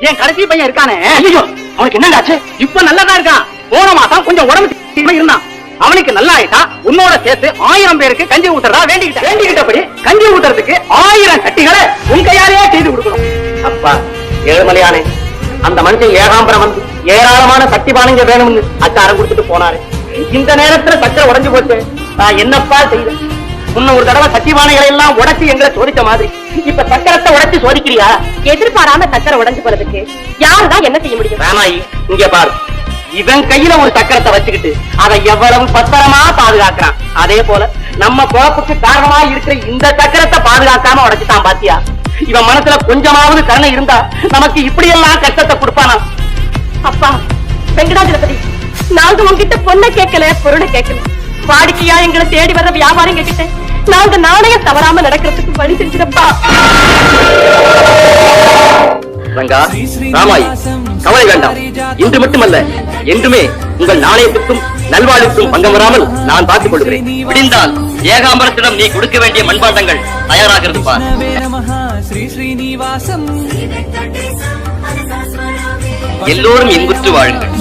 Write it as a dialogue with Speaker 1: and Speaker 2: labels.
Speaker 1: என் கடைசி பையன் இருக்கானே, ஐயோ அவனுக்கு என்னடாச்சு? இப்ப நல்லாதான் இருக்கான். போன மாசம் கொஞ்சம் உடம்பு இருந்தான். அவனுக்கு நல்லா ஆயிட்டா உன்னோட சேர்த்து 1000 பேருக்கு கஞ்சி ஊத்துறதா வேண்டிக்கிட்டபடி கஞ்சி ஊத்துறதுக்கு 1000 கட்டிகளை உன் கையாலேயே செய்து கொடுக்கணும். அப்பா ஏழுமலையானே, அந்த மனுஷன் ஏகாம்பரம் வந்து ஏராளமான சக்தி பானைங்க வேணும்னு அச்சாரம் கொடுத்துட்டு போனாரு. இந்த நேரத்துல சக்கரை உடைஞ்சு போச்சு. நான் என்னப்பா செய்யறேன்? முன்ன ஒரு தடவை சக்தி பானைகளை எல்லாம் உடைச்சு எங்களை சோதிச்ச மாதிரி இப்ப சக்கரத்தை உடைச்சு சோதிக்கிறியா?
Speaker 2: எதிர்பாராம சக்கரை உடைஞ்சு போறதுக்கு யாருதான் என்ன செய்ய முடியும்?
Speaker 1: ராமாயி, இங்க பாரு, இவன் கையில ஒரு சக்கரத்தை வச்சுக்கிட்டு அதை எவ்வளவு பத்திரமா பாதுகாக்கிறான். அதே போல நம்ம குழப்புக்கு காரணமா இருக்கிற இந்த சக்கரத்தை பாதுகாக்காம உடைச்சுட்டான். பாத்தியா, இவன் மனசுல கொஞ்சமாவது கருணை இருந்தா நமக்கு இப்படி எல்லாம் கஷ்டத்தை கொடுப்பானா?
Speaker 2: அப்பா வெங்கடாஜலபதி, நாங்க உங்ககிட்ட பொண்ணை கேட்கல, பொருளை கேட்கல. வாடிக்கையா எங்களை தேடி வர்ற வியாபாரம் கிட்ட நாங்க நாணயம் தவறாம நடக்கிறதுக்கு வழி செஞ்சிடப்பா.
Speaker 1: ரங்கா, ராமாயி, கவலை வேண்டாம். இன்று மட்டுமல்ல, என்றுமே உங்கள் நாணயத்துக்கும் நல்வாழ்வுக்கும் பங்கம் வராமல் நான் பார்த்துக் கொள்கிறேன். விடிந்தால் ஏகாம்பரத்திடம் நீ கொடுக்க வேண்டிய மண்பாண்டங்கள் தயாராகிறது பார். எல்லோரும் இன்புற்று வாழுங்கள்.